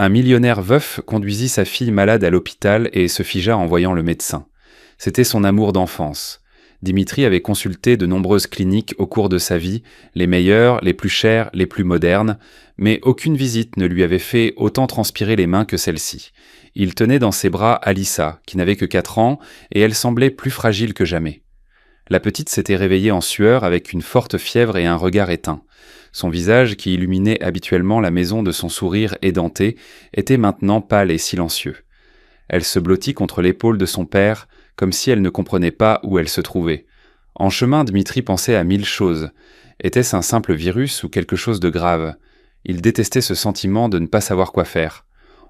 Un millionnaire veuf conduisit sa fille malade à l'hôpital et se figea en voyant le médecin. C'était son amour d'enfance. Dimitri avait consulté de nombreuses cliniques au cours de sa vie, les meilleures, les plus chères, les plus modernes, mais aucune visite ne lui avait fait autant transpirer les mains que celle-ci. Il tenait dans ses bras Alissa, qui n'avait que 4 ans, et elle semblait plus fragile que jamais. La petite s'était réveillée en sueur avec une forte fièvre et un regard éteint. Son visage, qui illuminait habituellement la maison de son sourire édenté, était maintenant pâle et silencieux. Elle se blottit contre l'épaule de son père, comme si elle ne comprenait pas où elle se trouvait. En chemin, Dimitri pensait à 1000 choses. Était-ce un simple virus ou quelque chose de grave ? Il détestait ce sentiment de ne pas savoir quoi faire.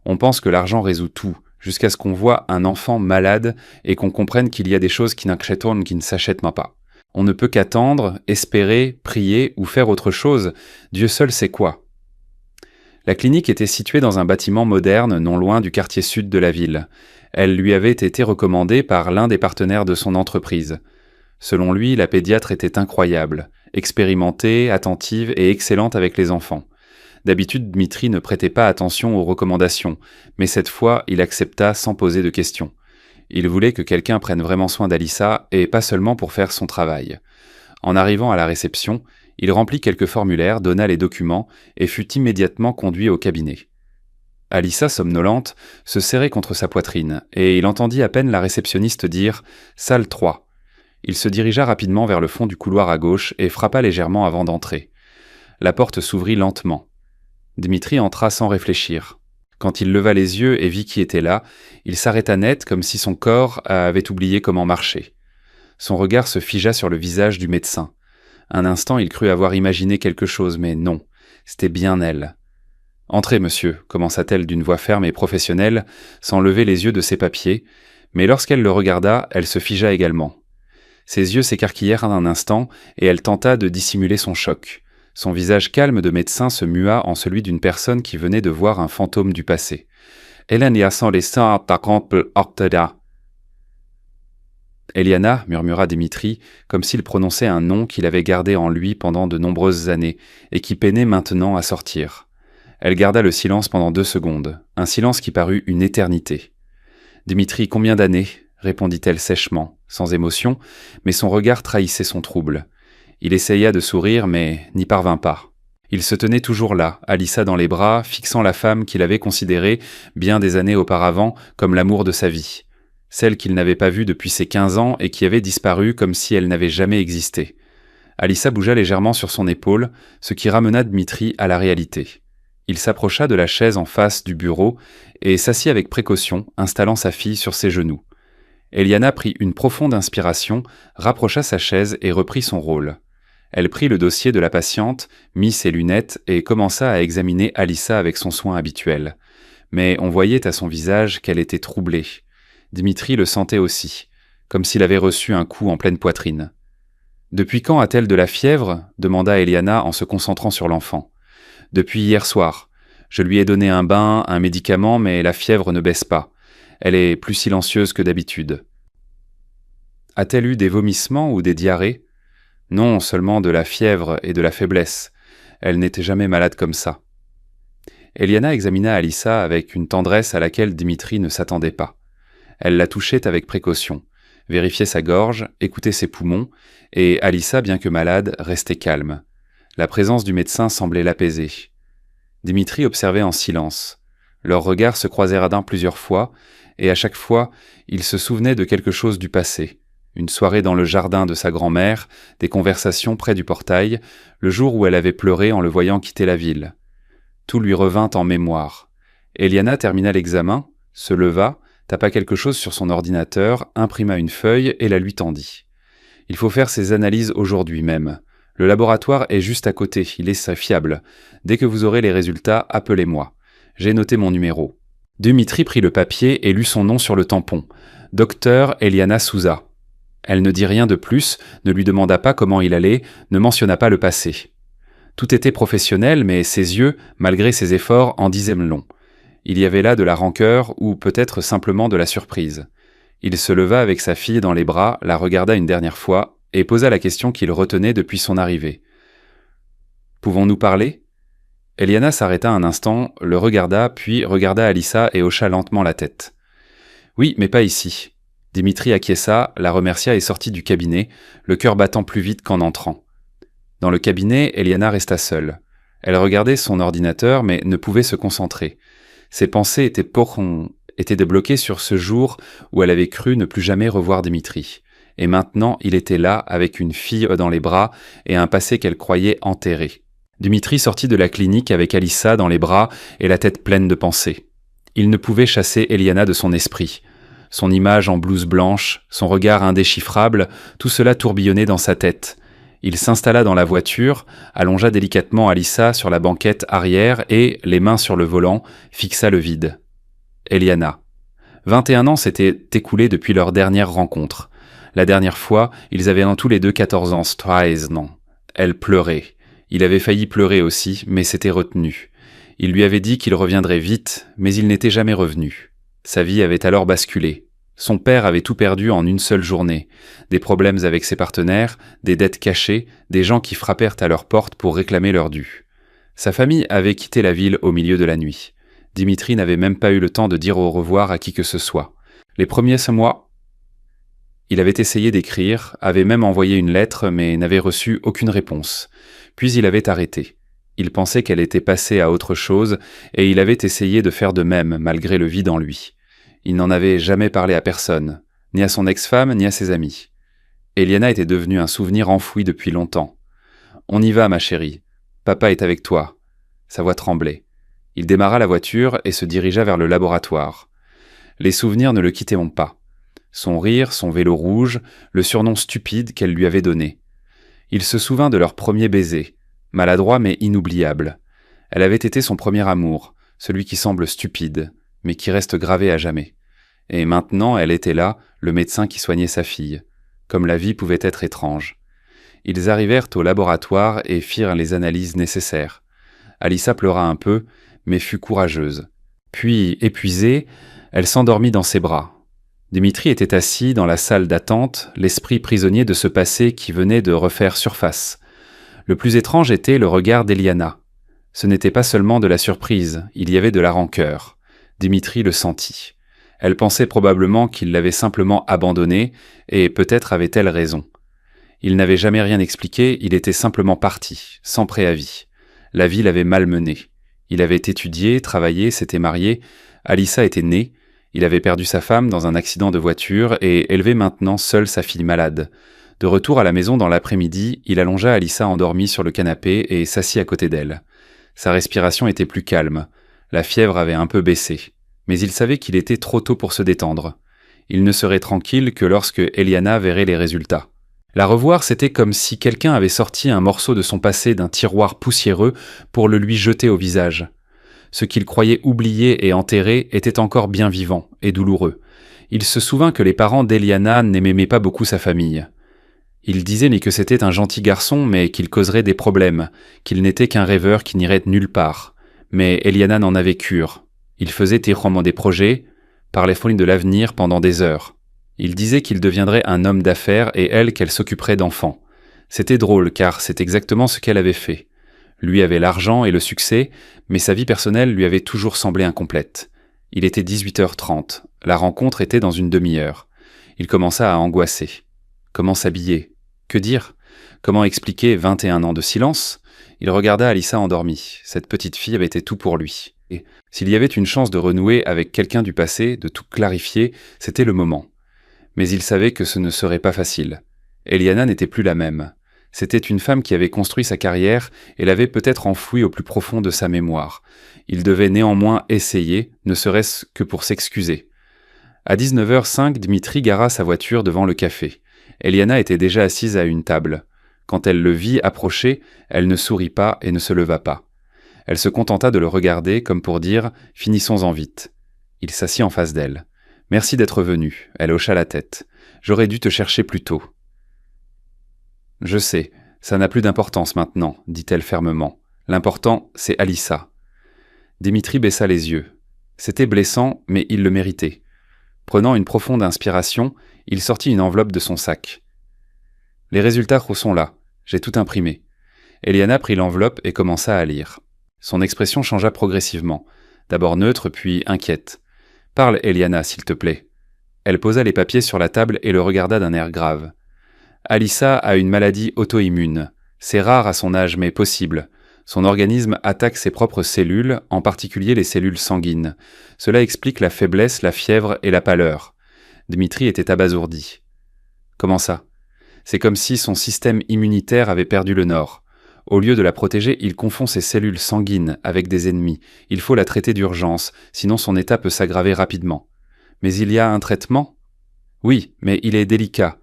On pense que l'argent résout tout, jusqu'à ce qu'on voit un enfant malade et qu'on comprenne qu'il y a des choses qui ne s'achètent pas. On ne peut qu'attendre, espérer, prier ou faire autre chose. Dieu seul sait quoi. La clinique était située dans un bâtiment moderne non loin du quartier sud de la ville. Elle lui avait été recommandée par l'un des partenaires de son entreprise. Selon lui, la pédiatre était incroyable, expérimentée, attentive et excellente avec les enfants. D'habitude, Dmitri ne prêtait pas attention aux recommandations, mais cette fois, il accepta sans poser de questions. Il voulait que quelqu'un prenne vraiment soin d'Alissa, et pas seulement pour faire son travail. En arrivant à la réception, il remplit quelques formulaires, donna les documents, et fut immédiatement conduit au cabinet. Alissa, somnolente, se serrait contre sa poitrine, et il entendit à peine la réceptionniste dire « Salle 3 ». Il se dirigea rapidement vers le fond du couloir à gauche et frappa légèrement avant d'entrer. La porte s'ouvrit lentement. Dimitri entra sans réfléchir. Quand il leva les yeux et vit qui était là, il s'arrêta net comme si son corps avait oublié comment marcher. Son regard se figea sur le visage du médecin. Un instant, il crut avoir imaginé quelque chose, mais non, c'était bien elle. « Entrez, monsieur », commença-t-elle d'une voix ferme et professionnelle, sans lever les yeux de ses papiers, mais lorsqu'elle le regarda, elle se figea également. Ses yeux s'écarquillèrent un instant, et elle tenta de dissimuler son choc. Son visage calme de médecin se mua en celui d'une personne qui venait de voir un fantôme du passé. Eliana, murmura Dimitri, comme s'il prononçait un nom qu'il avait gardé en lui pendant de nombreuses années et qui peinait maintenant à sortir. Elle garda le silence pendant 2 secondes, un silence qui parut une éternité. « Dimitri, combien d'années ?» répondit-elle sèchement, sans émotion, mais son regard trahissait son trouble. Il essaya de sourire, mais n'y parvint pas. Il se tenait toujours là, Alissa dans les bras, fixant la femme qu'il avait considérée, bien des années auparavant, comme l'amour de sa vie. Celle qu'il n'avait pas vue depuis ses 15 ans et qui avait disparu comme si elle n'avait jamais existé. Alissa bougea légèrement sur son épaule, ce qui ramena Dmitri à la réalité. Il s'approcha de la chaise en face du bureau et s'assit avec précaution, installant sa fille sur ses genoux. Eliana prit une profonde inspiration, rapprocha sa chaise et reprit son rôle. Elle prit le dossier de la patiente, mit ses lunettes et commença à examiner Alissa avec son soin habituel. Mais on voyait à son visage qu'elle était troublée. Dimitri le sentait aussi, comme s'il avait reçu un coup en pleine poitrine. « Depuis quand a-t-elle de la fièvre ?» demanda Eliana en se concentrant sur l'enfant. « Depuis hier soir. Je lui ai donné un bain, un médicament, mais la fièvre ne baisse pas. Elle est plus silencieuse que d'habitude. » « A-t-elle eu des vomissements ou des diarrhées ?» Non, seulement de la fièvre et de la faiblesse. Elle n'était jamais malade comme ça. Eliana examina Alissa avec une tendresse à laquelle Dimitri ne s'attendait pas. Elle la touchait avec précaution, vérifiait sa gorge, écoutait ses poumons, et Alissa, bien que malade, restait calme. La présence du médecin semblait l'apaiser. Dimitri observait en silence. Leurs regards se croisèrent plusieurs fois, et à chaque fois, il se souvenait de quelque chose du passé. Une soirée dans le jardin de sa grand-mère, des conversations près du portail, le jour où elle avait pleuré en le voyant quitter la ville. Tout lui revint en mémoire. Eliana termina l'examen, se leva, tapa quelque chose sur son ordinateur, imprima une feuille et la lui tendit. « Il faut faire ces analyses aujourd'hui même. Le laboratoire est juste à côté, il est fiable. Dès que vous aurez les résultats, appelez-moi. J'ai noté mon numéro. » Dimitri prit le papier et lut son nom sur le tampon. « Docteur Eliana Souza. » Elle ne dit rien de plus, ne lui demanda pas comment il allait, ne mentionna pas le passé. Tout était professionnel, mais ses yeux, malgré ses efforts, en disaient long. Il y avait là de la rancœur ou peut-être simplement de la surprise. Il se leva avec sa fille dans les bras, la regarda une dernière fois et posa la question qu'il retenait depuis son arrivée. « Pouvons-nous parler ?» Eliana s'arrêta un instant, le regarda, puis regarda Alissa et hocha lentement la tête. « Oui, mais pas ici. » Dimitri acquiesça, la remercia et sortit du cabinet, le cœur battant plus vite qu'en entrant. Dans le cabinet, Eliana resta seule. Elle regardait son ordinateur, mais ne pouvait se concentrer. Ses pensées étaient débloquées sur ce jour où elle avait cru ne plus jamais revoir Dimitri. Et maintenant, il était là, avec une fille dans les bras et un passé qu'elle croyait enterré. Dimitri sortit de la clinique avec Alissa dans les bras et la tête pleine de pensées. Il ne pouvait chasser Eliana de son esprit. Son image en blouse blanche, son regard indéchiffrable, tout cela tourbillonnait dans sa tête. Il s'installa dans la voiture, allongea délicatement Alissa sur la banquette arrière et, les mains sur le volant, fixa le vide. Eliana. 21 ans s'étaient écoulés depuis leur dernière rencontre. La dernière fois, ils avaient tous les deux 14 ans, non. Elle pleurait. Il avait failli pleurer aussi, mais s'était retenu. Il lui avait dit qu'il reviendrait vite, mais il n'était jamais revenu. Sa vie avait alors basculé. Son père avait tout perdu en une seule journée. Des problèmes avec ses partenaires, des dettes cachées, des gens qui frappèrent à leur porte pour réclamer leur dû. Sa famille avait quitté la ville au milieu de la nuit. Dimitri n'avait même pas eu le temps de dire au revoir à qui que ce soit. Les premiers mois, il avait essayé d'écrire, avait même envoyé une lettre, mais n'avait reçu aucune réponse. Puis il avait arrêté. Il pensait qu'elle était passée à autre chose, et il avait essayé de faire de même, malgré le vide en lui. Il n'en avait jamais parlé à personne, ni à son ex-femme, ni à ses amis. Eliana était devenue un souvenir enfoui depuis longtemps. « On y va, ma chérie. Papa est avec toi. » Sa voix tremblait. Il démarra la voiture et se dirigea vers le laboratoire. Les souvenirs ne le quittaient pas. Son rire, son vélo rouge, le surnom stupide qu'elle lui avait donné. Il se souvint de leur premier baiser, maladroit mais inoubliable. Elle avait été son premier amour, celui qui semble stupide, mais qui reste gravé à jamais. Et maintenant, elle était là, le médecin qui soignait sa fille. Comme la vie pouvait être étrange. Ils arrivèrent au laboratoire et firent les analyses nécessaires. Alissa pleura un peu, mais fut courageuse. Puis, épuisée, elle s'endormit dans ses bras. Dimitri était assis dans la salle d'attente, l'esprit prisonnier de ce passé qui venait de refaire surface. Le plus étrange était le regard d'Eliana. Ce n'était pas seulement de la surprise, il y avait de la rancœur. Dimitri le sentit. Elle pensait probablement qu'il l'avait simplement abandonnée, et peut-être avait-elle raison. Il n'avait jamais rien expliqué, il était simplement parti, sans préavis. La vie l'avait malmené. Il avait étudié, travaillé, s'était marié. Alissa était née. Il avait perdu sa femme dans un accident de voiture et élevait maintenant seul sa fille malade. De retour à la maison dans l'après-midi, il allongea Alissa endormie sur le canapé et s'assit à côté d'elle. Sa respiration était plus calme. La fièvre avait un peu baissé. Mais il savait qu'il était trop tôt pour se détendre. Il ne serait tranquille que lorsque Eliana verrait les résultats. La revoir, c'était comme si quelqu'un avait sorti un morceau de son passé d'un tiroir poussiéreux pour le lui jeter au visage. Ce qu'il croyait oublié et enterré était encore bien vivant et douloureux. Il se souvint que les parents d'Eliana n'aimaient pas beaucoup sa famille. Il disait que c'était un gentil garçon, mais qu'il causerait des problèmes, qu'il n'était qu'un rêveur qui n'irait nulle part. Mais Eliana n'en avait cure. Il faisait erronément des projets, parlait folie de l'avenir pendant des heures. Il disait qu'il deviendrait un homme d'affaires et elle qu'elle s'occuperait d'enfants. C'était drôle car c'est exactement ce qu'elle avait fait. Lui avait l'argent et le succès, mais sa vie personnelle lui avait toujours semblé incomplète. Il était 18h30. La rencontre était dans une demi-heure. Il commença à angoisser. Comment s'habiller? Que dire? Comment expliquer 21 ans de silence? Il regarda Alissa endormie. Cette petite fille avait été tout pour lui. Et s'il y avait une chance de renouer avec quelqu'un du passé, de tout clarifier, c'était le moment. Mais il savait que ce ne serait pas facile. Eliana n'était plus la même. C'était une femme qui avait construit sa carrière et l'avait peut-être enfouie au plus profond de sa mémoire. Il devait néanmoins essayer, ne serait-ce que pour s'excuser. À 19h05, Dimitri gara sa voiture devant le café. Eliana était déjà assise à une table. Quand elle le vit approcher, elle ne sourit pas et ne se leva pas. Elle se contenta de le regarder comme pour dire « Finissons-en vite ». Il s'assit en face d'elle. « Merci d'être venu », elle hocha la tête. « J'aurais dû te chercher plus tôt. » « Je sais, ça n'a plus d'importance maintenant, dit-elle fermement. L'important, c'est Alissa. » Dimitri baissa les yeux. C'était blessant, mais il le méritait. Prenant une profonde inspiration, il sortit une enveloppe de son sac. « Les résultats sont là, j'ai tout imprimé. » Eliana prit l'enveloppe et commença à lire. Son expression changea progressivement, d'abord neutre puis inquiète. « Parle, Eliana, s'il te plaît. » Elle posa les papiers sur la table et le regarda d'un air grave. « Alissa a une maladie auto-immune. C'est rare à son âge, mais possible. Son organisme attaque ses propres cellules, en particulier les cellules sanguines. Cela explique la faiblesse, la fièvre et la pâleur. » Dmitri était abasourdi. « Comment ça ? C'est comme si son système immunitaire avait perdu le nord. Au lieu de la protéger, il confond ses cellules sanguines avec des ennemis. Il faut la traiter d'urgence, sinon son état peut s'aggraver rapidement. Mais il y a un traitement ? Oui, mais il est délicat.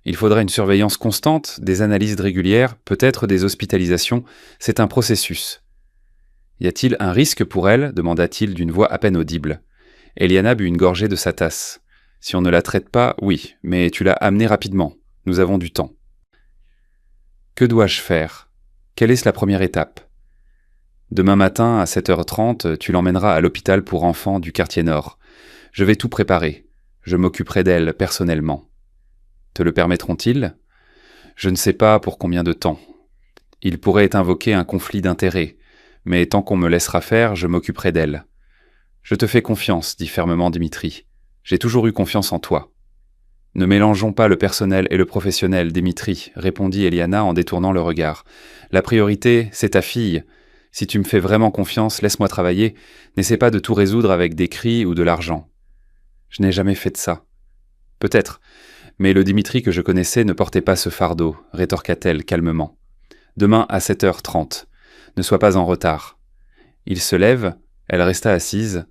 Il faudra une surveillance constante, des analyses régulières, peut-être des hospitalisations. C'est un processus. Y a-t-il un risque pour elle ? Demanda-t-il d'une voix à peine audible. Eliana but une gorgée de sa tasse. Si on ne la traite pas, oui, mais tu l'as amenée rapidement. Nous avons du temps. Que dois-je faire ? Quelle est la première étape ? Demain matin, à 7h30, tu l'emmèneras à l'hôpital pour enfants du quartier nord. Je vais tout préparer. Je m'occuperai d'elle personnellement. Te le permettront-ils ? Je ne sais pas pour combien de temps. Il pourrait invoquer un conflit d'intérêts, mais tant qu'on me laissera faire, je m'occuperai d'elle. Je te fais confiance, dit fermement Dmitri. J'ai toujours eu confiance en toi. Ne mélangeons pas le personnel et le professionnel, Dmitri, répondit Eliana en détournant le regard. La priorité, c'est ta fille. Si tu me fais vraiment confiance, laisse-moi travailler. N'essaie pas de tout résoudre avec des cris ou de l'argent. Je n'ai jamais fait de ça. Peut-être, mais le Dmitri que je connaissais ne portait pas ce fardeau, rétorqua-t-elle calmement. Demain à 7h30. Ne sois pas en retard. Il se lève, elle resta assise.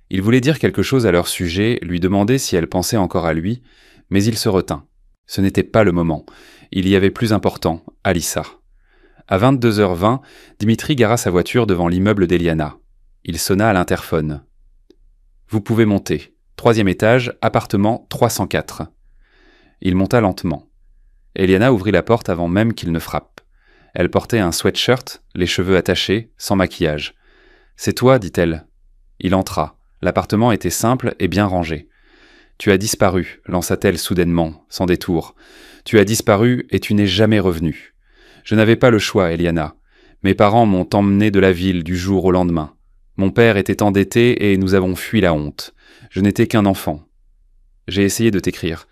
Il voulait dire quelque chose à leur sujet, lui demander si elle pensait encore à lui, mais il se retint. Ce n'était pas le moment. Il y avait plus important, Alissa. À 22h20, Dmitri gara sa voiture devant l'immeuble d'Eliana. Il sonna à l'interphone. « Vous pouvez monter. 3e étage, appartement 304. » Il monta lentement. Eliana ouvrit la porte avant même qu'il ne frappe. Elle portait un sweatshirt, les cheveux attachés, sans maquillage. « C'est toi, dit-elle. » Il entra. L'appartement était simple et bien rangé. « Tu as disparu, lança-t-elle soudainement, sans détour. Tu as disparu et tu n'es jamais revenu. Je n'avais pas le choix, Eliana. Mes parents m'ont emmené de la ville du jour au lendemain. Mon père était endetté et nous avons fui la honte. Je n'étais qu'un enfant. J'ai essayé de t'écrire.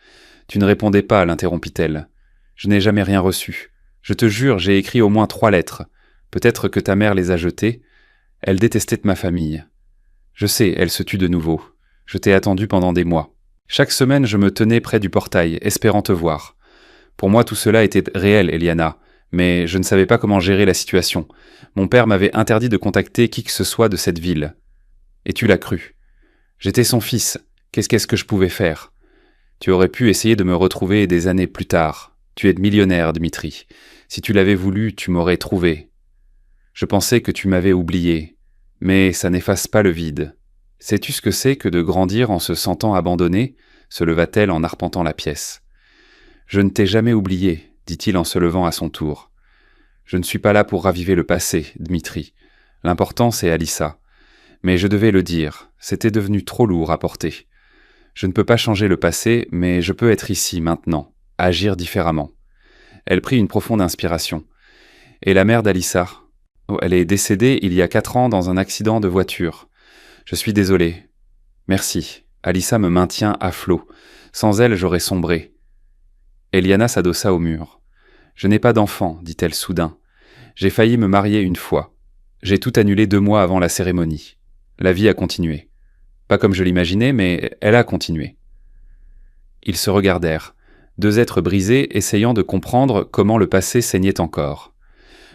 Tu ne répondais pas, l'interrompit-elle. Je n'ai jamais rien reçu. Je te jure, j'ai écrit au moins 3 lettres. Peut-être que ta mère les a jetées. Elle détestait ma famille. Je sais, elle se tue de nouveau. Je t'ai attendu pendant des mois. Chaque semaine, je me tenais près du portail, espérant te voir. Pour moi, tout cela était réel, Eliana, mais je ne savais pas comment gérer la situation. Mon père m'avait interdit de contacter qui que ce soit de cette ville. Et tu l'as cru. J'étais son fils. Qu'est-ce que je pouvais faire ? Tu aurais pu essayer de me retrouver des années plus tard. Tu es millionnaire, Dmitri. Si tu l'avais voulu, tu m'aurais trouvé. Je pensais que tu m'avais oublié. Mais ça n'efface pas le vide. Sais-tu ce que c'est que de grandir en se sentant abandonné ? Se leva-t-elle en arpentant la pièce. Je ne t'ai jamais oublié, dit-il en se levant à son tour. Je ne suis pas là pour raviver le passé, Dmitri. L'important, c'est Alissa. Mais je devais le dire, c'était devenu trop lourd à porter. Je ne peux pas changer le passé, mais je peux être ici, maintenant, agir différemment. Elle prit une profonde inspiration. Et la mère d'Alissa ? Oh, elle est décédée il y a 4 ans dans un accident de voiture. Je suis désolé. Merci. Alissa me maintient à flot. Sans elle, j'aurais sombré. Eliana s'adossa au mur. Je n'ai pas d'enfant, dit-elle soudain. J'ai failli me marier une fois. J'ai tout annulé 2 mois avant la cérémonie. La vie a continué. Pas comme je l'imaginais, mais elle a continué. Ils se regardèrent, 2 êtres brisés essayant de comprendre comment le passé saignait encore.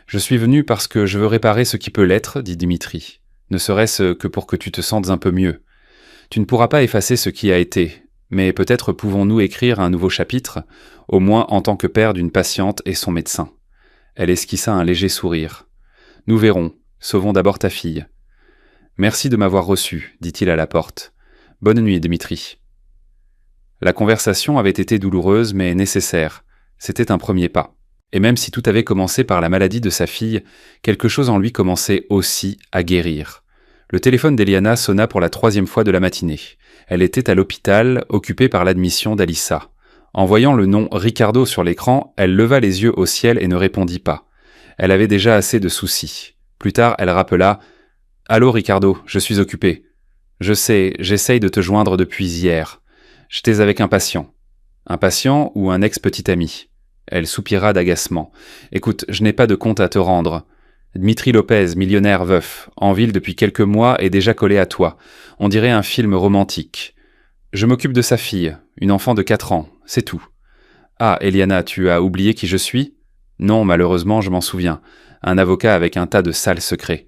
Je suis venu parce que je veux réparer ce qui peut l'être, dit Dmitri. Ne serait-ce que pour que tu te sentes un peu mieux. Tu ne pourras pas effacer ce qui a été, mais peut-être pouvons-nous écrire un nouveau chapitre, au moins en tant que père d'une patiente et son médecin. Elle esquissa un léger sourire. Nous verrons, sauvons d'abord ta fille. Merci de m'avoir reçu, dit-il à la porte. Bonne nuit, Dmitri. La conversation avait été douloureuse mais nécessaire. C'était un premier pas. Et même si tout avait commencé par la maladie de sa fille, quelque chose en lui commençait aussi à guérir. Le téléphone d'Eliana sonna pour la 3e fois de la matinée. Elle était à l'hôpital, occupée par l'admission d'Alissa. En voyant le nom Ricardo sur l'écran, elle leva les yeux au ciel et ne répondit pas. Elle avait déjà assez de soucis. Plus tard, elle rappela « Allô, Ricardo, je suis occupé. Je sais, j'essaye de te joindre depuis hier. J'étais avec un patient. Un patient ou un ex-petit ami ?» Elle soupira d'agacement. « Écoute, je n'ai pas de compte à te rendre. Dmitri Lopez, millionnaire veuf, en ville depuis quelques mois et déjà collé à toi. On dirait un film romantique. Je m'occupe de sa fille, une enfant de 4 ans, c'est tout. Ah, Eliana, tu as oublié qui je suis ? Non, malheureusement, je m'en souviens. Un avocat avec un tas de sales secrets.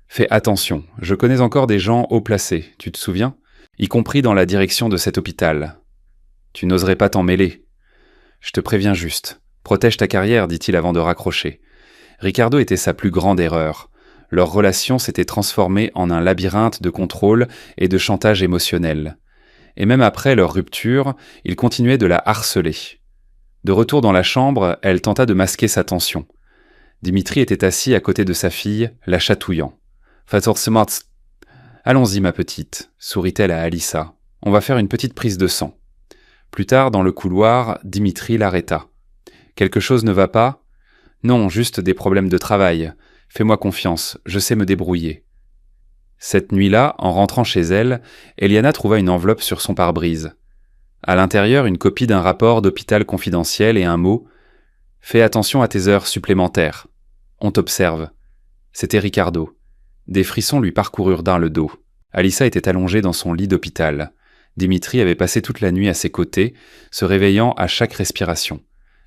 Fais attention, je connais encore des gens haut placés, tu te souviens ? Y compris dans la direction de cet hôpital. Tu n'oserais pas t'en mêler. Je te préviens juste. Protège ta carrière, dit-il avant de raccrocher. Ricardo était sa plus grande erreur. Leur relation s'était transformée en un labyrinthe de contrôle et de chantage émotionnel. Et même après leur rupture, il continuait de la harceler. De retour dans la chambre, elle tenta de masquer sa tension. Dimitri était assis à côté de sa fille, la chatouillant. « Allons-y, ma petite, sourit-elle à Alissa. On va faire une petite prise de sang. » Plus tard, dans le couloir, Dimitri l'arrêta. « Quelque chose ne va pas ? » ?»« Non, juste des problèmes de travail. Fais-moi confiance, je sais me débrouiller. » Cette nuit-là, en rentrant chez elle, Eliana trouva une enveloppe sur son pare-brise. À l'intérieur, une copie d'un rapport d'hôpital confidentiel et un mot « Fais attention à tes heures supplémentaires. On t'observe. » C'était Ricardo. Des frissons lui parcoururent dans le dos. Alissa était allongée dans son lit d'hôpital. Dimitri avait passé toute la nuit à ses côtés, se réveillant à chaque respiration.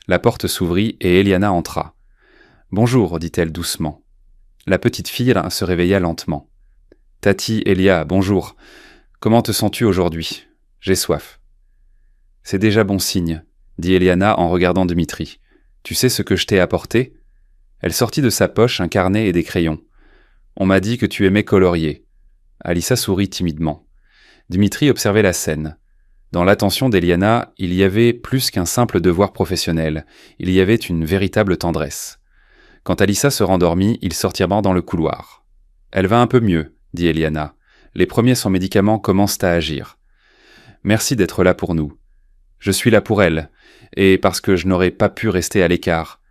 La porte s'ouvrit et Eliana entra. « Bonjour, dit-elle doucement. » La petite fille se réveilla lentement. « Tati, Elia, bonjour. Comment te sens-tu aujourd'hui ? J'ai soif. » « C'est déjà bon signe, » dit Eliana en regardant Dimitri. « Tu sais ce que je t'ai apporté ?» Elle sortit de sa poche un carnet et des crayons. « On m'a dit que tu aimais colorier. » Alissa sourit timidement. Dimitri observait la scène. Dans l'attention d'Eliana, il y avait plus qu'un simple devoir professionnel. Il y avait une véritable tendresse. Quand Alissa se rendormit, ils sortirent dans le couloir. « Elle va un peu mieux, » dit Eliana. « Les premiers sans médicaments commencent à agir. »« Merci d'être là pour nous. Je suis là pour elle, et parce que je n'aurais pas pu rester à l'écart.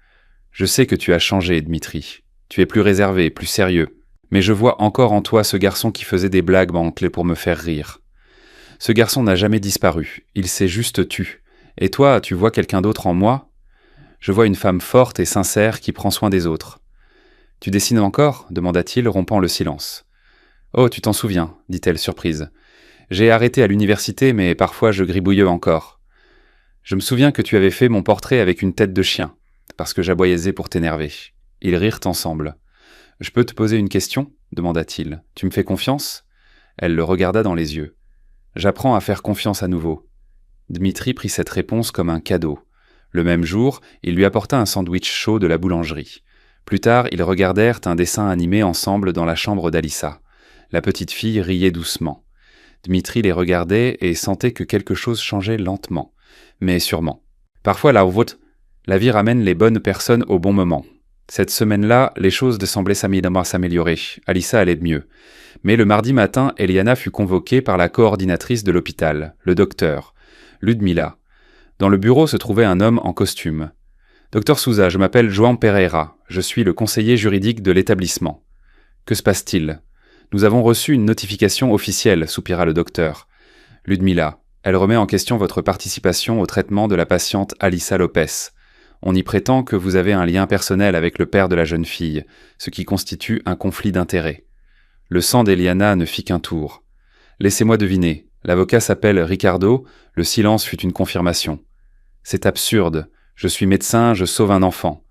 Je sais que tu as changé, Dmitri. Tu es plus réservé, plus sérieux. Mais je vois encore en toi ce garçon qui faisait des blagues manquées pour me faire rire. Ce garçon n'a jamais disparu, il s'est juste tu. Et toi, tu vois quelqu'un d'autre en moi ? Je vois une femme forte et sincère qui prend soin des autres. Tu dessines encore ? Demanda-t-il, rompant le silence. Oh, tu t'en souviens, dit-elle surprise. J'ai arrêté à l'université, mais parfois je gribouille encore. Je me souviens que tu avais fait mon portrait avec une tête de chien, parce que j'aboyaisais pour t'énerver. Ils rirent ensemble. « Je peux te poser une question ?» demanda-t-il. « Tu me fais confiance ?» Elle le regarda dans les yeux. « J'apprends à faire confiance à nouveau. » Dmitri prit cette réponse comme un cadeau. Le même jour, il lui apporta un sandwich chaud de la boulangerie. Plus tard, ils regardèrent un dessin animé ensemble dans la chambre d'Alissa. La petite fille riait doucement. Dmitri les regardait et sentait que quelque chose changeait lentement. Mais sûrement. Parfois, la vie ramène les bonnes personnes au bon moment. Cette semaine-là, les choses semblaient s'améliorer. Alissa allait mieux. Mais le mardi matin, Eliana fut convoquée par la coordinatrice de l'hôpital, le docteur, Ludmila. Dans le bureau se trouvait un homme en costume. « Docteur Souza, je m'appelle João Pereira. Je suis le conseiller juridique de l'établissement. »« Que se passe-t-il ?»« Nous avons reçu une notification officielle, soupira le docteur. Ludmila. Elle remet en question votre participation au traitement de la patiente Alissa Lopez. On y prétend que vous avez un lien personnel avec le père de la jeune fille, ce qui constitue un conflit d'intérêts. Le sang d'Eliana ne fit qu'un tour. Laissez-moi deviner. L'avocat s'appelle Ricardo. Le silence fut une confirmation. C'est absurde. Je suis médecin, je sauve un enfant.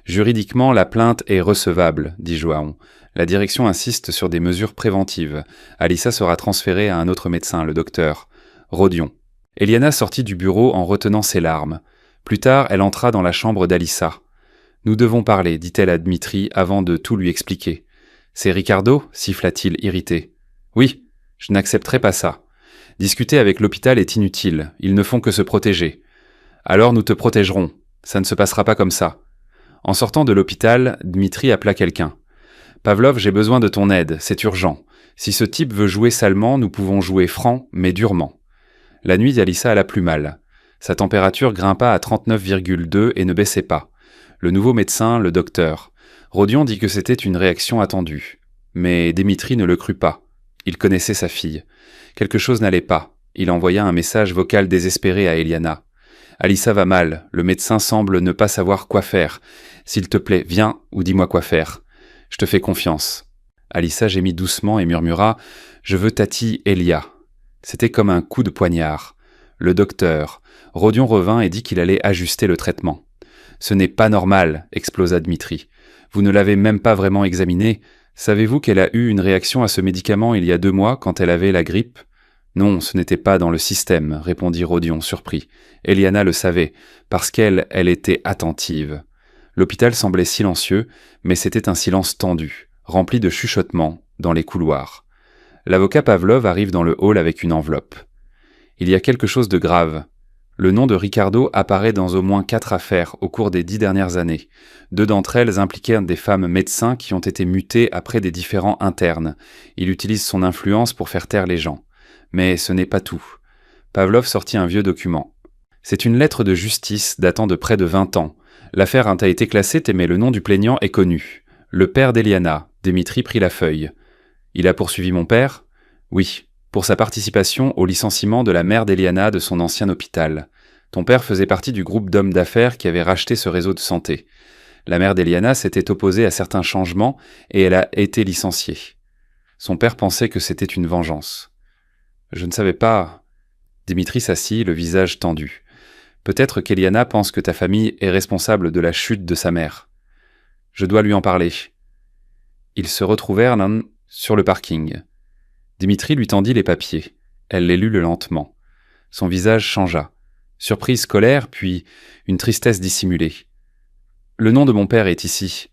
Juridiquement, la plainte est recevable, dit João. La direction insiste sur des mesures préventives. Alissa sera transférée à un autre médecin, le docteur Rodion. Eliana sortit du bureau en retenant ses larmes. Plus tard, elle entra dans la chambre d'Alissa. « Nous devons parler, dit-elle à Dmitri avant de tout lui expliquer. « C'est Ricardo ?» siffla-t-il irrité. « Oui, je n'accepterai pas ça. Discuter avec l'hôpital est inutile, ils ne font que se protéger. Alors nous te protégerons, ça ne se passera pas comme ça. » En sortant de l'hôpital, Dmitri appela quelqu'un. « Pavlov, j'ai besoin de ton aide, c'est urgent. Si ce type veut jouer salement, nous pouvons jouer franc, mais durement. » La nuit, Alissa alla plus mal. Sa température grimpa à 39,2 et ne baissait pas. Le nouveau médecin, le docteur Rodion dit que c'était une réaction attendue. Mais Dimitri ne le crut pas. Il connaissait sa fille. Quelque chose n'allait pas. Il envoya un message vocal désespéré à Eliana. « Alissa va mal, le médecin semble ne pas savoir quoi faire. S'il te plaît, viens ou dis-moi quoi faire. Je te fais confiance. » Alissa gémit doucement et murmura « Je veux Tati Elia ». C'était comme un coup de poignard. Le docteur. Rodion revint et dit qu'il allait ajuster le traitement. « Ce n'est pas normal », explosa Dmitri. « Vous ne l'avez même pas vraiment examinée. Savez-vous qu'elle a eu une réaction à ce médicament il y a 2 mois quand elle avait la grippe ?»« Non, ce n'était pas dans le système, » répondit Rodion, surpris. Eliana le savait, parce qu'elle était attentive. L'hôpital semblait silencieux, mais c'était un silence tendu, rempli de chuchotements, dans les couloirs. L'avocat Pavlov arrive dans le hall avec une enveloppe. Il y a quelque chose de grave. Le nom de Ricardo apparaît dans au moins 4 affaires au cours des 10 dernières années. 2 d'entre elles impliquaient des femmes médecins qui ont été mutées après des différends internes. Il utilise son influence pour faire taire les gens. Mais ce n'est pas tout. Pavlov sortit un vieux document. C'est une lettre de justice datant de près de 20 ans. L'affaire a été classée, mais le nom du plaignant est connu. Le père d'Eliana. Dimitri prit la feuille. Il a poursuivi mon père ? Oui. Pour sa participation au licenciement de la mère d'Eliana de son ancien hôpital. Ton père faisait partie du groupe d'hommes d'affaires qui avait racheté ce réseau de santé. La mère d'Eliana s'était opposée à certains changements et elle a été licenciée. Son père pensait que c'était une vengeance. Je ne savais pas... Dimitri s'assit, le visage tendu. Peut-être qu'Eliana pense que ta famille est responsable de la chute de sa mère. Je dois lui en parler. Ils se retrouvèrent sur le parking. Dimitri lui tendit les papiers. Elle les lut lentement. Son visage changea. Surprise, colère, puis une tristesse dissimulée. « Le nom de mon père est ici.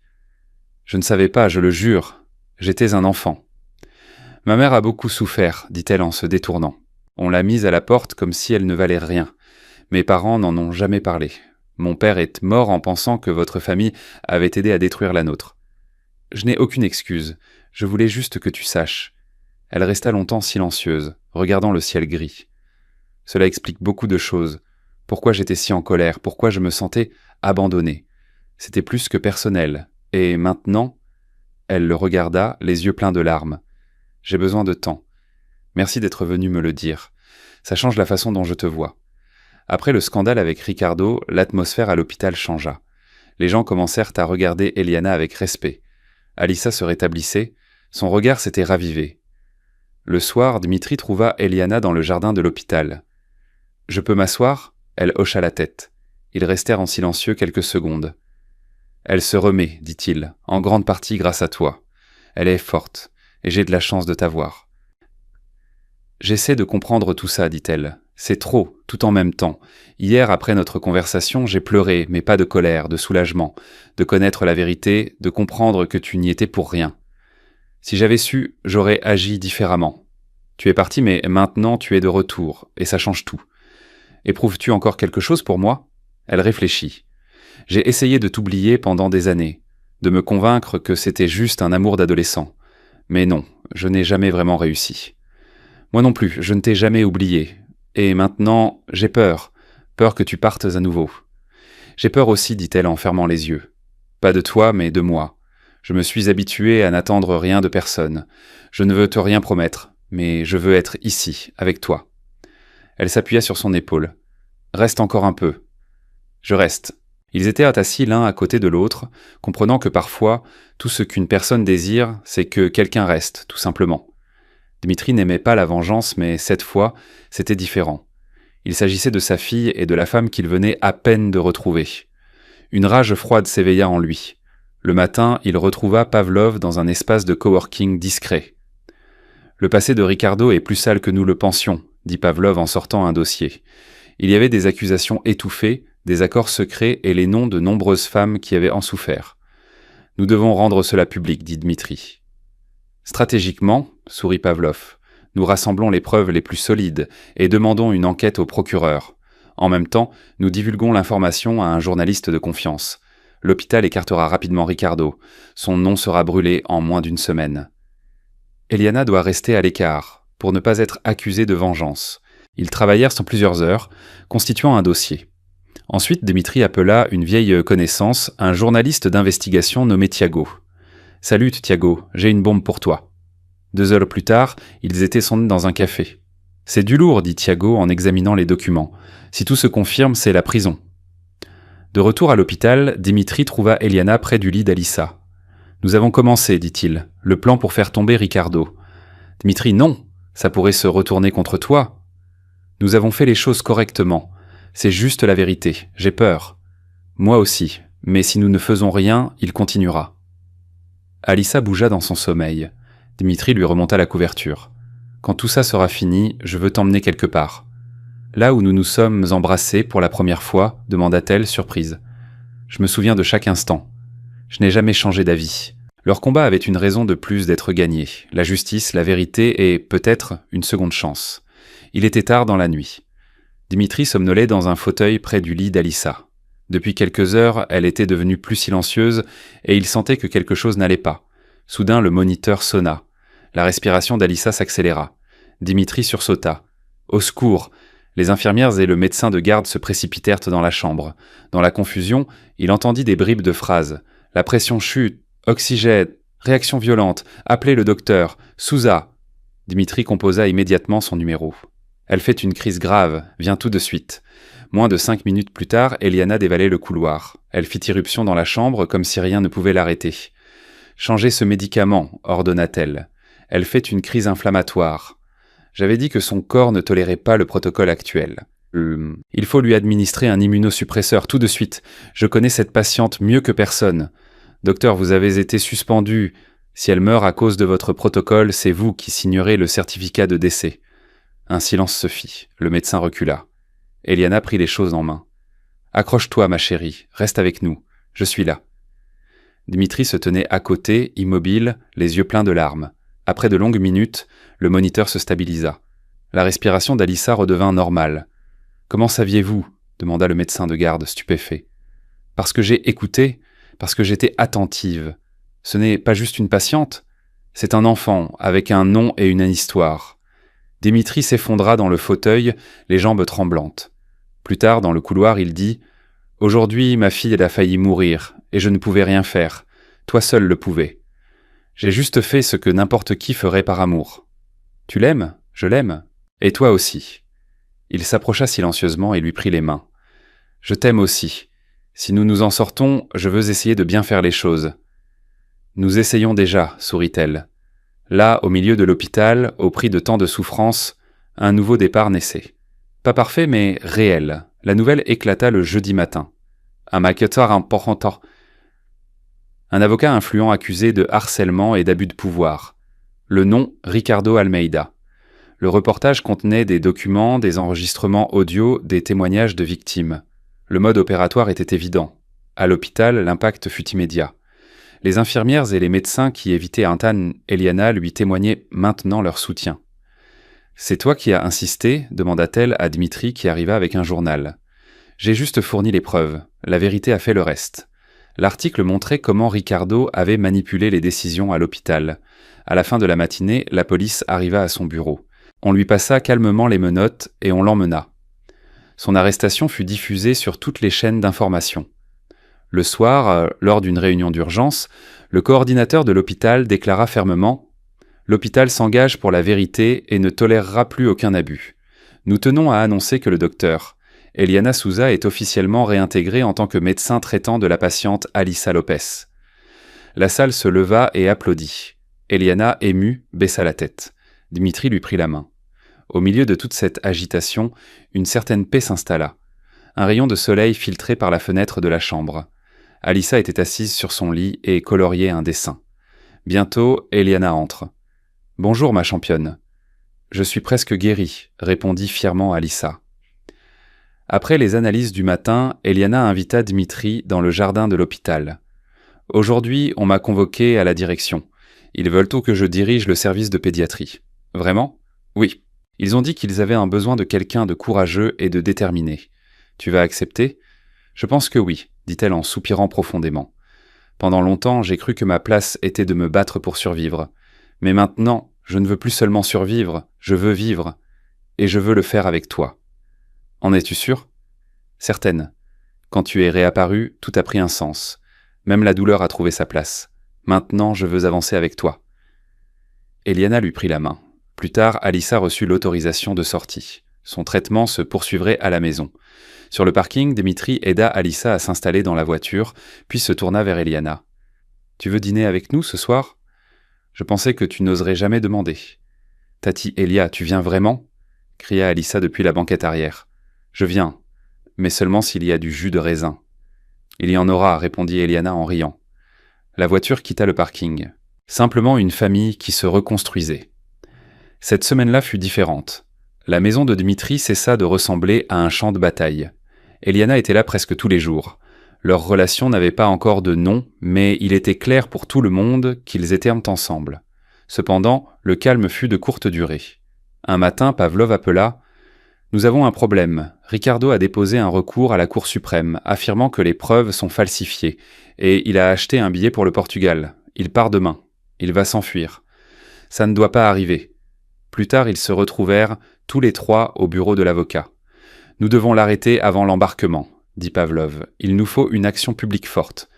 Je ne savais pas, je le jure. J'étais un enfant. » « Ma mère a beaucoup souffert, dit-elle en se détournant. On l'a mise à la porte comme si elle ne valait rien. Mes parents n'en ont jamais parlé. Mon père est mort en pensant que votre famille avait aidé à détruire la nôtre. Je n'ai aucune excuse. Je voulais juste que tu saches. » Elle resta longtemps silencieuse, regardant le ciel gris. Cela explique beaucoup de choses. Pourquoi j'étais si en colère, pourquoi je me sentais abandonnée. C'était plus que personnel. Et maintenant, elle le regarda, les yeux pleins de larmes. J'ai besoin de temps. Merci d'être venu me le dire. Ça change la façon dont je te vois. Après le scandale avec Ricardo, l'atmosphère à l'hôpital changea. Les gens commencèrent à regarder Eliana avec respect. Alissa se rétablissait, son regard s'était ravivé. Le soir, Dmitri trouva Eliana dans le jardin de l'hôpital. « Je peux m'asseoir ?» Elle hocha la tête. Ils restèrent en silencieux quelques secondes. « Elle se remet, dit-il, en grande partie grâce à toi. Elle est forte, et j'ai de la chance de t'avoir. » « J'essaie de comprendre tout ça, dit-elle. C'est trop, tout en même temps. Hier, après notre conversation, j'ai pleuré, mais pas de colère, de soulagement, de connaître la vérité, de comprendre que tu n'y étais pour rien. Si j'avais su, j'aurais agi différemment. Tu es parti, mais maintenant tu es de retour, et ça change tout. Éprouves-tu encore quelque chose pour moi ? Elle réfléchit. J'ai essayé de t'oublier pendant des années, de me convaincre que c'était juste un amour d'adolescent. Mais non, je n'ai jamais vraiment réussi. Moi non plus, je ne t'ai jamais oublié. Et maintenant, j'ai peur. Peur que tu partes à nouveau. J'ai peur aussi, dit-elle en fermant les yeux. Pas de toi, mais de moi. Je me suis habituée à n'attendre rien de personne. Je ne veux te rien promettre, mais je veux être ici, avec toi. Elle s'appuya sur son épaule. Reste encore un peu. Je reste. Ils étaient assis l'un à côté de l'autre, comprenant que parfois, tout ce qu'une personne désire, c'est que quelqu'un reste, tout simplement. Dmitri n'aimait pas la vengeance, mais cette fois, c'était différent. Il s'agissait de sa fille et de la femme qu'il venait à peine de retrouver. Une rage froide s'éveilla en lui. Le matin, il retrouva Pavlov dans un espace de coworking discret. « Le passé de Ricardo est plus sale que nous le pensions », dit Pavlov en sortant un dossier. Il y avait des accusations étouffées, des accords secrets et les noms de nombreuses femmes qui avaient en souffert. « Nous devons rendre cela public, dit Dmitri. » Stratégiquement, sourit Pavlov, nous rassemblons les preuves les plus solides et demandons une enquête au procureur. En même temps, nous divulguons l'information à un journaliste de confiance. L'hôpital écartera rapidement Ricardo. Son nom sera brûlé en moins d'1 semaine. Eliana doit rester à l'écart, pour ne pas être accusée de vengeance. Ils travaillèrent sur plusieurs heures, constituant un dossier. Ensuite, Dimitri appela une vieille connaissance, un journaliste d'investigation nommé Thiago. « Salut Thiago, j'ai une bombe pour toi. » 2 heures plus tard, ils étaient sondés dans un café. « C'est du lourd, dit Thiago en examinant les documents. Si tout se confirme, c'est la prison. » De retour à l'hôpital, Dimitri trouva Eliana près du lit d'Alissa. « Nous avons commencé, dit-il, le plan pour faire tomber Ricardo. »« Dimitri, non, ça pourrait se retourner contre toi. »« Nous avons fait les choses correctement. C'est juste la vérité, j'ai peur. »« Moi aussi, mais si nous ne faisons rien, il continuera. » Alissa bougea dans son sommeil. Dimitri lui remonta la couverture. « Quand tout ça sera fini, je veux t'emmener quelque part. »« Là où nous nous sommes embrassés pour la première fois, demanda-t-elle, surprise. Je me souviens de chaque instant. Je n'ai jamais changé d'avis. Leur combat avait une raison de plus d'être gagné, la justice, la vérité et, peut-être, une seconde chance. Il était tard dans la nuit. Dimitri somnolait dans un fauteuil près du lit d'Alissa. Depuis quelques heures, elle était devenue plus silencieuse et il sentait que quelque chose n'allait pas. Soudain, le moniteur sonna. La respiration d'Alissa s'accéléra. Dimitri sursauta. « Au secours !» Les infirmières et le médecin de garde se précipitèrent dans la chambre. Dans la confusion, il entendit des bribes de phrases. « La pression chute, oxygène, réaction violente, appelez le docteur, Souza !» Dimitri composa immédiatement son numéro. « Elle fait une crise grave, viens tout de suite. » Moins de 5 minutes plus tard, Eliana dévalait le couloir. Elle fit irruption dans la chambre comme si rien ne pouvait l'arrêter. « Changez ce médicament, ordonna-t-elle. Elle fait une crise inflammatoire. J'avais dit que son corps ne tolérait pas le protocole actuel. Il faut lui administrer un immunosuppresseur tout de suite. Je connais cette patiente mieux que personne. Docteur, vous avez été suspendu. Si elle meurt à cause de votre protocole, c'est vous qui signerez le certificat de décès. » Un silence se fit. Le médecin recula. Eliana prit les choses en main. « Accroche-toi, ma chérie. Reste avec nous. Je suis là. » Dimitri se tenait à côté, immobile, les yeux pleins de larmes. Après de longues minutes, le moniteur se stabilisa. La respiration d'Alissa redevint normale. « Comment saviez-vous » demanda le médecin de garde, stupéfait. « Parce que j'ai écouté, parce que j'étais attentive. Ce n'est pas juste une patiente, c'est un enfant, avec un nom et une histoire. » Dimitri s'effondra dans le fauteuil, les jambes tremblantes. Plus tard, dans le couloir, il dit « Aujourd'hui, ma fille, elle a failli mourir, et je ne pouvais rien faire. Toi seul le pouvais. J'ai juste fait ce que n'importe qui ferait par amour. Tu l'aimes ? Je l'aime. Et toi aussi. » Il s'approcha silencieusement et lui prit les mains. « Je t'aime aussi. Si nous nous en sortons, je veux essayer de bien faire les choses. »« Nous essayons déjà, sourit-elle. Là, au milieu de l'hôpital, au prix de tant de souffrances, un nouveau départ naissait. Pas parfait, mais réel. La nouvelle éclata le jeudi matin. Un maquetteur important. Un avocat influent accusé de harcèlement et d'abus de pouvoir. Le nom, Ricardo Almeida. Le reportage contenait des documents, des enregistrements audio, des témoignages de victimes. Le mode opératoire était évident. À l'hôpital, l'impact fut immédiat. Les infirmières et les médecins qui évitaient Antan Eliana lui témoignaient maintenant leur soutien. « C'est toi qui as insisté ?» demanda-t-elle à Dimitri qui arriva avec un journal. « J'ai juste fourni les preuves. La vérité a fait le reste. » L'article montrait comment Ricardo avait manipulé les décisions à l'hôpital. À la fin de la matinée, la police arriva à son bureau. On lui passa calmement les menottes et on l'emmena. Son arrestation fut diffusée sur toutes les chaînes d'information. Le soir, lors d'une réunion d'urgence, le coordinateur de l'hôpital déclara fermement « L'hôpital s'engage pour la vérité et ne tolérera plus aucun abus. Nous tenons à annoncer que le docteur Eliana Souza est officiellement réintégré en tant que médecin traitant de la patiente Alissa Lopez. » La salle se leva et applaudit. Eliana, émue, baissa la tête. Dimitri lui prit la main. Au milieu de toute cette agitation, une certaine paix s'installa. Un rayon de soleil filtrait par la fenêtre de la chambre. Alissa était assise sur son lit et coloriait un dessin. Bientôt, Eliana entre. « Bonjour, ma championne. »« Je suis presque guérie, » répondit fièrement Alissa. Après les analyses du matin, Eliana invita Dimitri dans le jardin de l'hôpital. « Aujourd'hui, on m'a convoqué à la direction. Ils veulent tout que je dirige le service de pédiatrie. »« Vraiment ? » ?»« Oui. Ils ont dit qu'ils avaient un besoin de quelqu'un de courageux et de déterminé. Tu vas accepter ? » ?»« Je pense que oui, » dit-elle en soupirant profondément. « Pendant longtemps, j'ai cru que ma place était de me battre pour survivre. Mais maintenant, je ne veux plus seulement survivre, je veux vivre. Et je veux le faire avec toi. » « En es-tu sûre ? » « Certaine. Quand tu es réapparu, tout a pris un sens. Même la douleur a trouvé sa place. Maintenant, je veux avancer avec toi. » Eliana lui prit la main. Plus tard, Alyssa reçut l'autorisation de sortie. Son traitement se poursuivrait à la maison. Sur le parking, Dimitri aida Alyssa à s'installer dans la voiture, puis se tourna vers Eliana. « Tu veux dîner avec nous ce soir ? Je pensais que tu n'oserais jamais demander. »« Tati Elia, tu viens vraiment ?» cria Alyssa depuis la banquette arrière. « Je viens, mais seulement s'il y a du jus de raisin. »« Il y en aura, » répondit Eliana en riant. La voiture quitta le parking. Simplement une famille qui se reconstruisait. Cette semaine-là fut différente. La maison de Dimitri cessa de ressembler à un champ de bataille. Eliana était là presque tous les jours. Leur relation n'avait pas encore de nom, mais il était clair pour tout le monde qu'ils étaient ensemble. Cependant, le calme fut de courte durée. Un matin, Pavlov appela « Nous avons un problème. Ricardo a déposé un recours à la Cour suprême, affirmant que les preuves sont falsifiées, et il a acheté un billet pour le Portugal. Il part demain. Il va s'enfuir. Ça ne doit pas arriver. » Plus tard, ils se retrouvèrent tous les trois au bureau de l'avocat. « Nous devons l'arrêter avant l'embarquement, » dit Pavlov. « Il nous faut une action publique forte. »«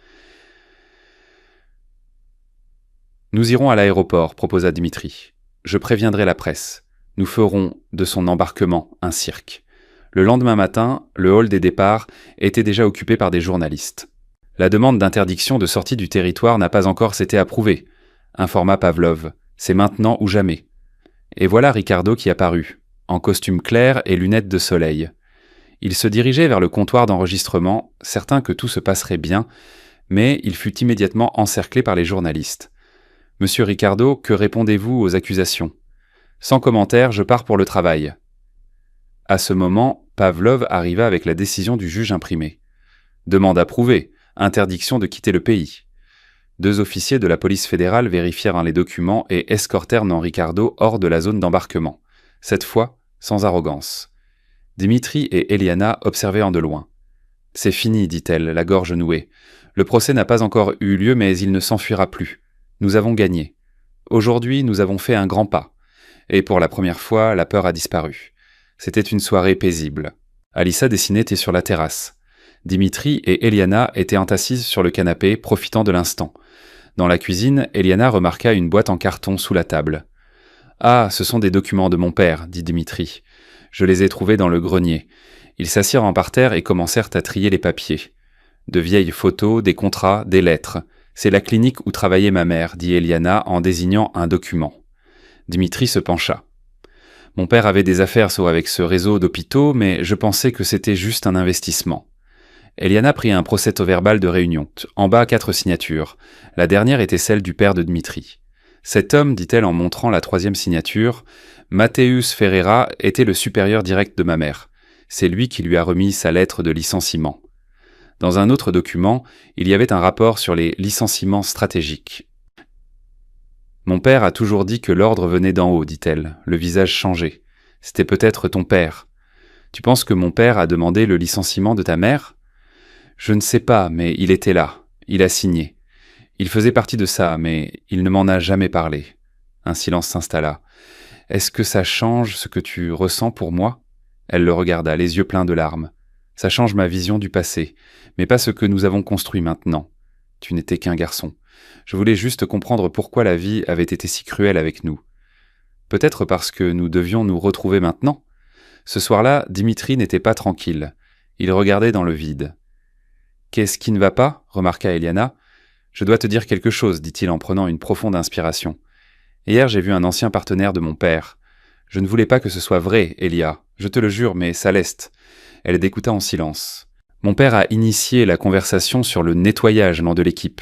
Nous irons à l'aéroport, » proposa Dimitri. « Je préviendrai la presse. Nous ferons de son embarquement un cirque. » Le lendemain matin, le hall des départs était déjà occupé par des journalistes. « La demande d'interdiction de sortie du territoire n'a pas encore été approuvée, » informa Pavlov. « C'est maintenant ou jamais. » Et voilà Ricardo qui apparut, en costume clair et lunettes de soleil. Il se dirigeait vers le comptoir d'enregistrement, certain que tout se passerait bien, mais il fut immédiatement encerclé par les journalistes. « Monsieur Ricardo, que répondez-vous aux accusations ? » ?»« Sans commentaire, je pars pour le travail. » À ce moment, Pavlov arriva avec la décision du juge imprimée. Demande approuvée, interdiction de quitter le pays. 2 officiers de la police fédérale vérifièrent les documents et escortèrent Ricardo hors de la zone d'embarquement. Cette fois, sans arrogance. Dimitri et Eliana observaient de loin. « C'est fini, dit-elle, la gorge nouée. Le procès n'a pas encore eu lieu, mais il ne s'enfuira plus. Nous avons gagné. Aujourd'hui, nous avons fait un grand pas. Et pour la première fois, la peur a disparu. C'était une soirée paisible. » Alyssa dessinait et sur la terrasse. Dimitri et Eliana étaient assises sur le canapé, profitant de l'instant. Dans la cuisine, Eliana remarqua une boîte en carton sous la table. « Ah, ce sont des documents de mon père, » dit Dimitri. « Je les ai trouvés dans le grenier. » Ils s'assirent par terre et commencèrent à trier les papiers. De vieilles photos, des contrats, des lettres. « C'est la clinique où travaillait ma mère, » dit Eliana en désignant un document. Dimitri se pencha. « Mon père avait des affaires avec ce réseau d'hôpitaux, mais je pensais que c'était juste un investissement. » Eliana prit un procès-verbal de réunion. En bas, 4 signatures. La dernière était celle du père de Dimitri. « Cet homme, dit-elle en montrant la 3e signature, Mateusz Ferreira était le supérieur direct de ma mère. C'est lui qui lui a remis sa lettre de licenciement. » Dans un autre document, il y avait un rapport sur les licenciements stratégiques. « Mon père a toujours dit que l'ordre venait d'en haut, dit-elle, le visage changé. C'était peut-être ton père. Tu penses que mon père a demandé le licenciement de ta mère ? Je ne sais pas, mais il était là. Il a signé. Il faisait partie de ça, mais il ne m'en a jamais parlé. » Un silence s'installa. « Est-ce que ça change ce que tu ressens pour moi ?» Elle le regarda, les yeux pleins de larmes. « Ça change ma vision du passé, mais pas ce que nous avons construit maintenant. Tu n'étais qu'un garçon. Je voulais juste comprendre pourquoi la vie avait été si cruelle avec nous. Peut-être parce que nous devions nous retrouver maintenant. » Ce soir-là, Dimitri n'était pas tranquille. Il regardait dans le vide. « Qu'est-ce qui ne va pas ?» remarqua Eliana. « Je dois te dire quelque chose, dit-il en prenant une profonde inspiration. Hier, j'ai vu un ancien partenaire de mon père. Je ne voulais pas que ce soit vrai, Elia. Je te le jure, mais ça l'est. » Elle écouta en silence. « Mon père a initié la conversation sur le nettoyage de l'équipe.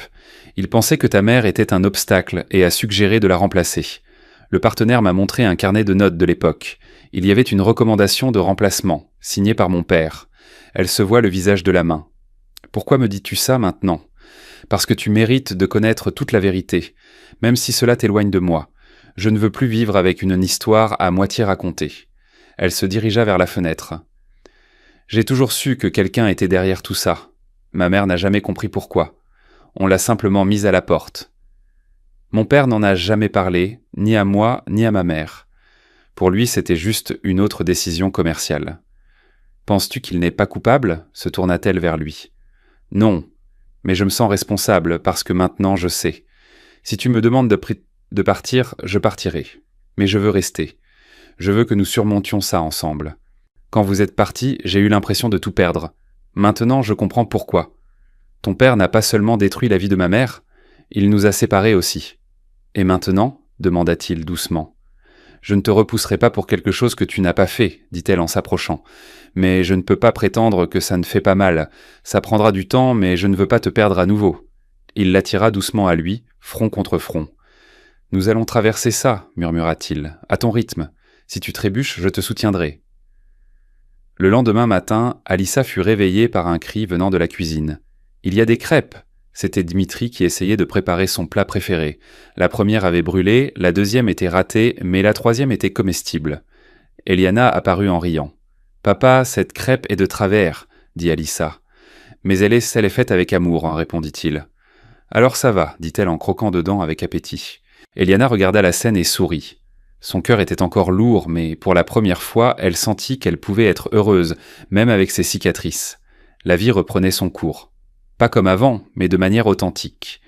Il pensait que ta mère était un obstacle et a suggéré de la remplacer. Le partenaire m'a montré un carnet de notes de l'époque. Il y avait une recommandation de remplacement, signée par mon père. Elle se voit le visage de la main. Pourquoi me dis-tu ça maintenant ? Parce que tu mérites de connaître toute la vérité, même si cela t'éloigne de moi. Je ne veux plus vivre avec une histoire à moitié racontée. » Elle se dirigea vers la fenêtre. « J'ai toujours su que quelqu'un était derrière tout ça. Ma mère n'a jamais compris pourquoi. On l'a simplement mise à la porte. Mon père n'en a jamais parlé, ni à moi, ni à ma mère. Pour lui, c'était juste une autre décision commerciale. » Penses-tu qu'il n'est pas coupable ? Se tourna-t-elle vers lui. Non, mais je me sens responsable parce que maintenant je sais. Si tu me demandes de partir, je partirai. Mais je veux rester. Je veux que nous surmontions ça ensemble. Quand vous êtes parti, j'ai eu l'impression de tout perdre. Maintenant, je comprends pourquoi. Ton père n'a pas seulement détruit la vie de ma mère, il nous a séparés aussi. Et maintenant ? Demanda-t-il doucement. Je ne te repousserai pas pour quelque chose que tu n'as pas fait, dit-elle en s'approchant. Mais je ne peux pas prétendre que ça ne fait pas mal. Ça prendra du temps, mais je ne veux pas te perdre à nouveau. Il l'attira doucement à lui, front contre front. Nous allons traverser ça, murmura-t-il, à ton rythme. Si tu trébuches, je te soutiendrai. Le lendemain matin, Alissa fut réveillée par un cri venant de la cuisine. Il y a des crêpes! C'était Dmitri qui essayait de préparer son plat préféré. La première avait brûlé, la deuxième était ratée, mais la troisième était comestible. Eliana apparut en riant. « Papa, cette crêpe est de travers, » dit Alissa. « Mais elle est faite avec amour, hein, répondit-il. « Alors ça va, dit-elle en croquant dedans avec appétit. » Eliana regarda la scène et sourit. Son cœur était encore lourd, mais pour la première fois, elle sentit qu'elle pouvait être heureuse, même avec ses cicatrices. La vie reprenait son cours. Pas comme avant, mais de manière authentique.